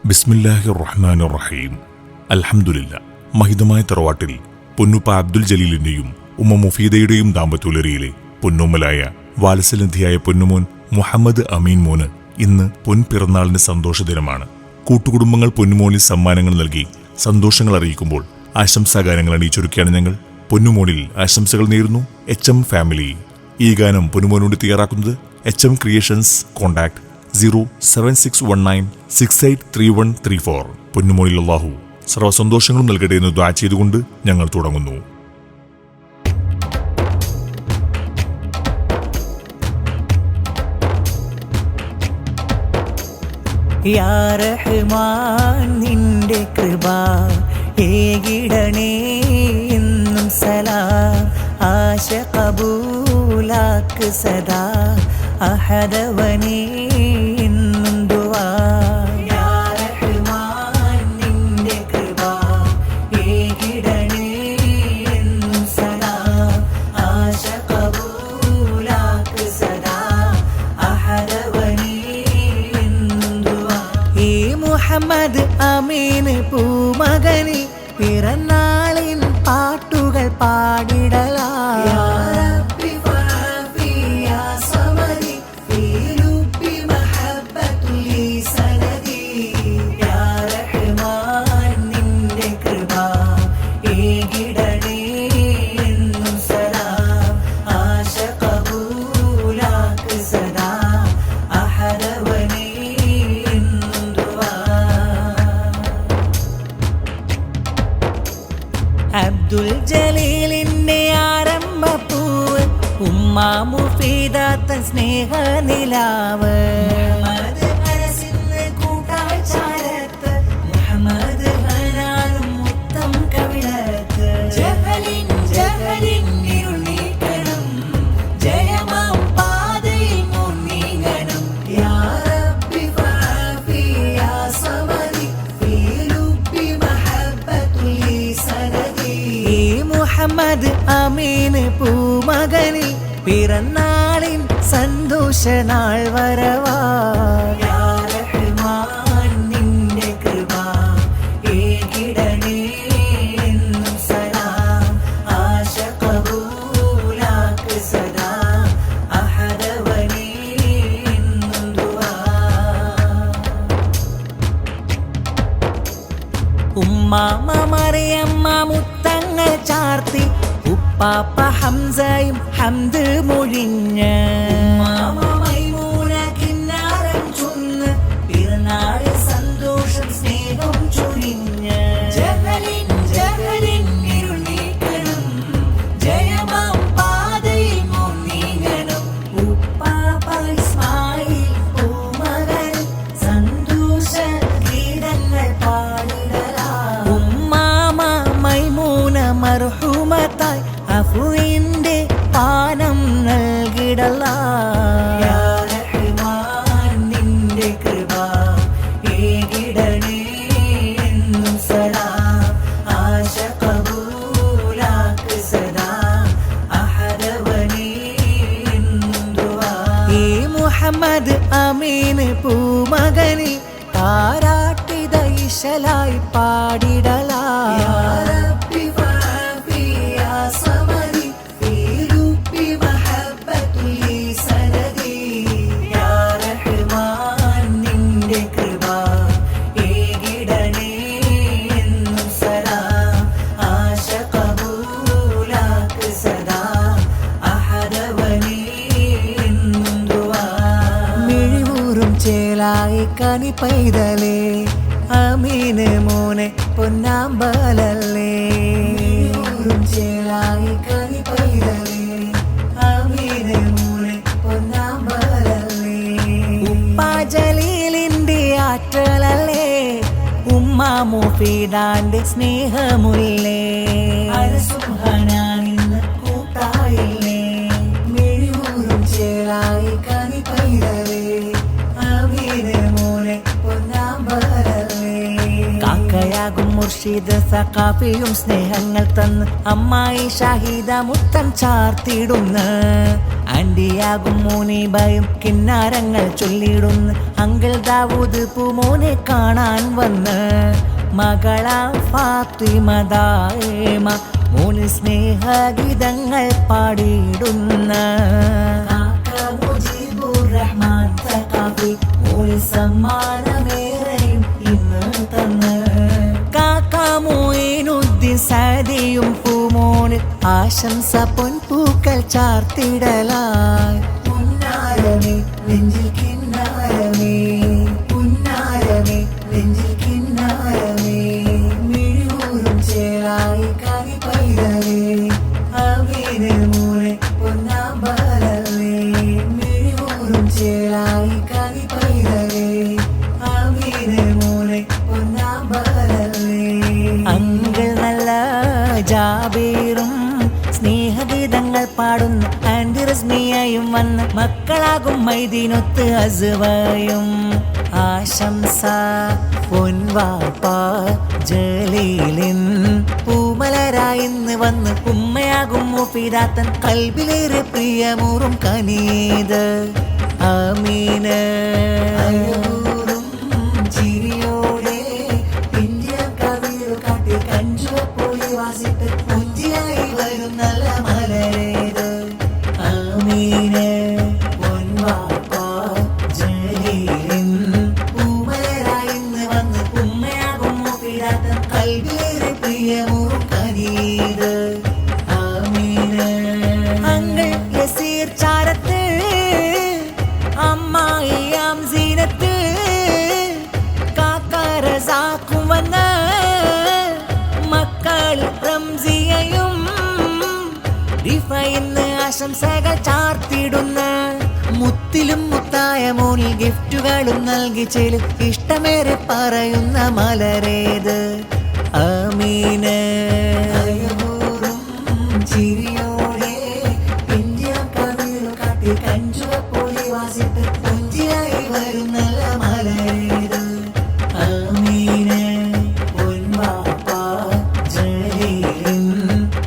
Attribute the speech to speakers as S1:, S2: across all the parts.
S1: ബിസ്മില്ലാഹിർ റഹ്മാനിർ റഹീം. അൽഹംദുലില്ലാ. മഹിതമായ തറവാട്ടിൽ പൊന്നുപ്പ അബ്ദുൽ ജലീലിന്റെയും ഉമ്മ മുഫീദയുടെയും ദാമ്പത്യുലരിയിലെ പൊന്നുമ്മലായ വാത്സല്യനിധിയായ പൊന്നുമോൻ മുഹമ്മദ് അമീൻ മോന് ഇന്ന് പൊൻപിറന്നാളിന് സന്തോഷദിനമാണ്. കൂട്ടുകുടുംബങ്ങൾ പൊന്നുമോനിൽ സമ്മാനങ്ങൾ നൽകി സന്തോഷങ്ങൾ അറിയിക്കുമ്പോൾ ആശംസാഗാനങ്ങൾ അണിയിച്ചൊരുക്കിയാണ് ഞങ്ങൾ. പൊന്നുമോനിൽ ആശംസകൾ നേരുന്നു HM ഫാമിലി. ഈ ഗാനം പൊന്നുമോനോട് തയ്യാറാക്കുന്നത് HM ക്രിയേഷൻസ്. കോൺടാക്ട് 07619683134. പൊന്നുമോനിൽ അല്ലാഹു സർവ്വസന്തോഷങ്ങളും നൽകട്ടെ എന്ന് ദുആ ചെയ്തുകൊണ്ട് ഞങ്ങൾ തുടങ്ങുന്നു.
S2: യാ റഹ്മാൻ നിന്റെ കൃപ ഏകിടണേ എന്നും സലാം. ആശ കബൂലാക്ക് സദാ അഹദവനേ എന്നും ദുആ. യാ റഹ്മാൻ നിന്റെ കൃപ ഏകിടണേ എന്നും സലാം. ആശ കബൂലാക്ക് സദാ അഹദവനേ എന്നും ദുആ. ഈ മുഹമ്മദ് അമീൻ പൂമകനി പിറന്നാളിൻ പാട്ടുകൾ പാടിടലാ. അബ്ദുൽ ജലീലിന്റെ ആരംഭപ്പൂവ് ഉമ്മ മുഫീദാത്ത സ്നേഹനിലാവ്. മുഹമ്മദ് ഹനാനും മുത്തം കവിളത്ത്. ജഹലിൻ ജഹലിൻ ഇരുളീക്കണം, ജയമാം പാതയിൽ മുന്നീങ്ങണം. യാ റബ്ബി ഫഅഫി യാ സമദി ഫീ ലുബ്ബി മഹബ്ബത്തുൽ സനദി. ഈ മുഹമ്മദ് അമീൻ പൂമകനി പിറന്നാളിൻ സന്തോഷനാൾ വരവാ. യാ റഹ്മാൻ നിന്റെ കൃപ ഏകിടണേ എന്നും സലാം. ആശ കബൂലാക്ക് സദാ അഹദവനേ എന്നും ദുആ. ഉമ്മാമ മറിയമ്മ മുത്തങ്ങൾ ചാർത്തി ഉപ്പാപ്പ ഹംസയും ഹംദ് മൊഴിഞ്ഞ്. ഉമ്മാമ മൈമൂന കിന്നാരം ചൊന്ന് പിറന്നാളിൽ സന്തോഷം സ്നേഹം ചൊരിഞ്ഞ്. ജഹലിൻ ജഹലിൻ ഇരുളീക്കണം, ജയമാം പാതയിൽ മുന്നീങ്ങണം. ഉപ്പാപ്പ ഇസ്മായിൽ പൂമകൻ സന്തോഷ ഗീതങ്ങൾ പാടിടലാ. ഉമ്മാമ മൈമൂന മർഹൂമത്തായി അഫുവിന്റെ പാനം നൽകിടലാ. യാ റഹ്മാൻ നിന്റെ കൃപ ഏകിടണേ എന്നും സലാം. ആശ കബൂലാക്ക് സദാ അഹദവനേ എന്നും ദുആ. ഈ മുഹമ്മദ് അമീൻ പൂമകനി താരാട്ടിത ഇശലായി പാടിടലാ. യാ റബ്ബി ഫഅഫി യാ സമദി ഫീ ലുബ്ബി മഹബ്ബത്തുൽ സനദി. യാ റഹ്മാൻ നിന്റെ കൃപ ഏകിടണേ എന്നും സലാം. ആശ കബൂലാക്ക് സദാ അഹദവനേ എന്നും ദുആ. മിഴിവൂറും ചേലായി കനി പൈതലേ അമീന് മോനെ പൊന്നാമ്പലല്ലേ. മിഴിവൂറും ചേലായി കനി പൈതലേ അമീന് മോനെ പൊന്നാമ്പലല്ലേ. ഉപ്പ ജലീലിന്റെ ആற்றലല്ലേ, ഉമ്മ മുഫീദാന്റെ സ്നേഹമുല്ലേ. അരസുഹനാനിന്ന് കൂട്ടായില്ലേ. മിഴിവൂറും ചേലായി കനി പൈതലേ അമീന് മോനെ പൊന്നാമ്പലല്ലേ. കാക്കയാകും മുർഷിദ് സഖാഫിയും സ്നേഹങ്ങൾ തന്ന് അമ്മായി ഷാഹിദ മുത്തം ചാർത്തിടുന്ന. ആൻഡിയാകും മുനീബയും കിന്നാരങ്ങൾ ചൊല്ലിടുന്നു. അങ്കിൾ ദാവൂദ് പൂമോനെ കാണാൻ വന്ന് മകളാം ഫാത്തിമദായേമ മോന് സ്നേഹഗീതങ്ങൾ പാടിയിടുന്ന സമ്മാനമേറെയും ഇന്ന് തന്ന് കാക്ക മൊയ്നുദ്ദീൻ സഅദിയും പൂമോന് ആശംസ പൊൻപൂക്കൾ ചാർത്തിടലായി. പുന്നാരമേ നെഞ്ചിൽ കിന്നാരമേ, പുന്നാരമേ നെഞ്ചിൽ കിന്നാരമേ, മിഴിയൂറും ചേരായി കനി പൈതലേ അവീന് മോനെ പൊന്നാമ്പലേ, മിഴിയൂറും ചേരായി കനി പൈതലേ അവീന് മോനെ പൊന്നാമ്പലേ. അങ്കിൾ നല്ല ജാബീറും സ്നേഹഗീതങ്ങൾ പാടുന്ന ആൻഡി റസ്മിയയും വന്ന് മക്കളാകും മൈദീനൊത്ത് അസുവയും ആശംസ പൊൻവാപ്പ ജലീലിൻ പൂമലരായിന്ന് വന്ന് ഉമ്മയാകും മുഫീദാത്തൻ കൽബിലേറെ പ്രിയമൂറും കനീത് ആമീന് അയൂറും ചിരിയോടെ ഇന്ത്യ കവികൾ കാട്ടി കഞ്ചുവപ്പൊളി വാസിട്ട് പുഞ്ചിയായി വരും നല്ല മലരേത് ആമീന് പൊൻവാപ്പ ജലീലിൻ പൂമലരായിന്ന് വന്ന് ഉമ്മയാകും മുഫീദാത്തൻ കൽബിലേറെ പ്രിയമൂറും കനീത് ആമീന് അങ്കിൾ യസീർ ചാരത്ത് അമ്മായിയാം സീനത്ത് കാക്ക റസാഖും വന്ന് മക്കൾ റംസിയയും റിഫയിന്ന് ആശംസകൾ ചാർത്തിടുന്ന മുത്തിലും മുത്തായ മോനിൽ ഗിഫ്റ്റുകളും നൽകി ചെലും ഇഷ്ടമേറെ പറയുന്ന മലരേത് ആമീന് അയൂറും ചിരിയോടെ ഇന്ത്യ കവികൾ കാട്ടി കഞ്ചുവപ്പൊളി വാസിട്ട് പുഞ്ചിയായി വരും നല്ല മലരേത് ആമീന് പൊൻവാപ്പ ജലീലിൻ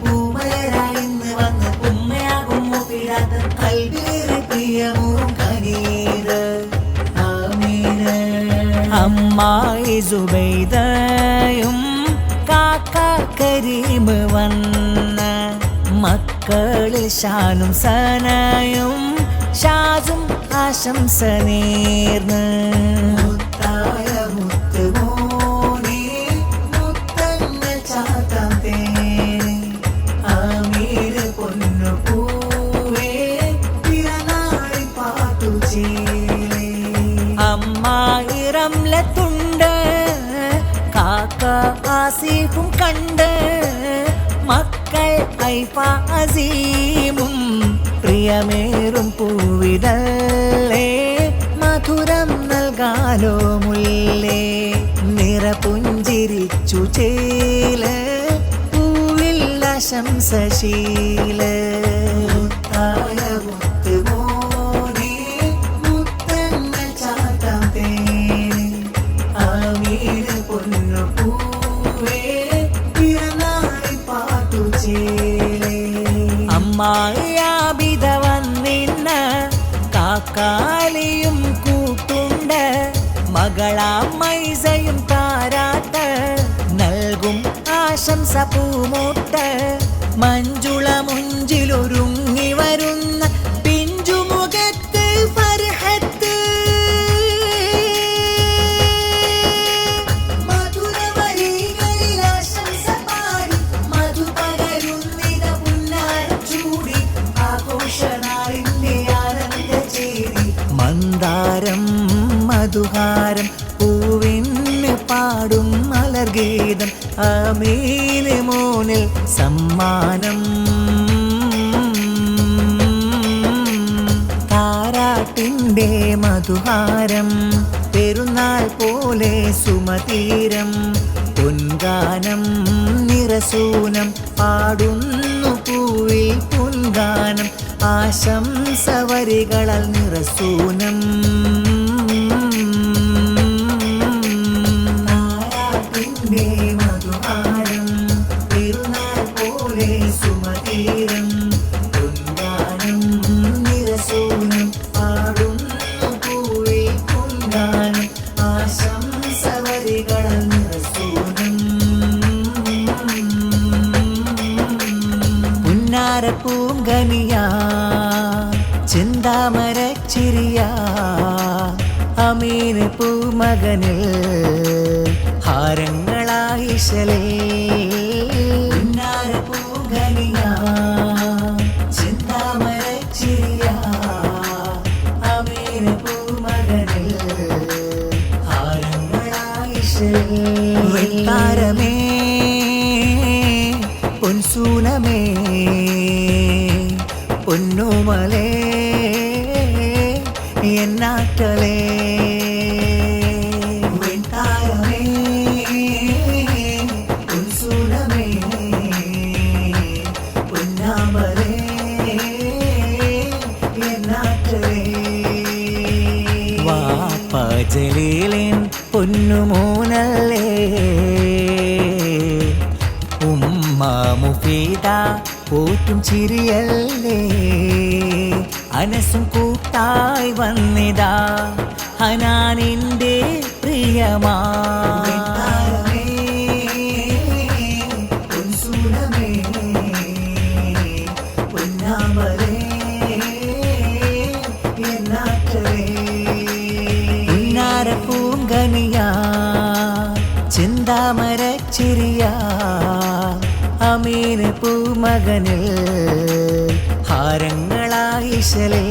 S2: പൂമലരായിന്ന് വന്ന് ഉമ്മയാകും മുഫീദാത്തൻ കൽബിലേറെ പ്രിയമൂറും കനീത് ആമീന് അമ്മായി സുബൈദയും കാക്ക കരീം വന്ന മക്കളിൽ ഷാനും സനയും ഷാസും ആശംസ നേർന്ന് മുത്തായ മുത്തുമോനെ മുത്തങ്ങൾ ചാത്താം തേനെ ആമീര് പൊന്നു പൂവേ പിറന്നാളിൽ പാട്ടു ചേലേ അമ്മായി റംലത്തുണ്ട് കാക്ക ആസിഫും കണ്ട് മക്കൾ ഐഫ അസീമും പ്രിയമേറും പൂവിതല്ലേ മധുരം നൽകാലോ മുല്ലേ നിറപുഞ്ചിരിച്ചു ചേല് പൂവിൽ ആശംസശീല് മുത്തായ മുത്തുമോനെ മുത്തങ്ങൾ ചാത്താം തേനെ ആമീര് പൊന്നു പൂവേ പിറന്നാളിൽ പാട്ടു ചേലേ അമ്മായി ആബിദ വന്നിന്ന് കാക്കാലിയും കൂട്ടുണ്ട് മകളാം മൈസയും താരാട്ട് നൽകും ആശംസ പൂമോട്ട് മഞ്ജുള മുഞ്ചിലൊരുങ്ങി വരുന്ന പിഞ്ചുമുഖത്ത് ഫർഹത്ത് മധുരവരികളിൽ ആശംസ പാടി മധു പകരുന്നിത പുന്നാരം ചൂടി ആഘോഷനാളിന്റെ ആനന്ദ ചേരി മന്ദാരം മധുഹാരം പൂവിന് പാടും മലർഗീതം ആമീന് മോനിൽ സമ്മാനം താരാട്ടിൻ്റെ മധുഹാരം പെരുന്നാൾ പോലെ സുമതീരം പൊൻഗാനം നിറസൂനം പാടുന്നു പൂവിൽ പൊൻഗാനം ആശംസ വരികളാൽ നിറസൂനം താരാട്ടിൻ്റെ മധുഹാരം പെരുന്നാൾ പോലെ സുമതീരം പൊൻഗാനം വരികളാൽ നിറസൂനം പുന്നാര പൂങ്കനിയാ ചിന്താമരച്ചിരിയാ അമീന് പൂമകനിൽ ഹാരങ്ങളായിശലേ പുന്നാര പൂങ്കനിയാ ചിന്താമരച്ചിരിയാ അമീന് പൂമകനിൽ ഹാരങ്ങളായിശലേ വെട്ടാരമേ പൊൻസൂനമേ പൊന്നുമലേ എന്നാറ്റലേ വെട്ടാരമേ പൊൻസൂനമേ പൊന്നാമലേ എന്നാറ്റലേ വാപ്പ ജലീലിൻ പൊന്നുമോനല്ലേ ഉമ്മ മുഫീദ പോറ്റും ചിരിയല്ലേ അനസും കൂട്ടായി വന്നിതാ ഹനാനിന്റെ പ്രിയമാ പൂങ്കനിയാ ചിന്താമരച്ചിരിയാ അമീന് പൂമകനിൽ ഹാരങ്ങളായിശലേ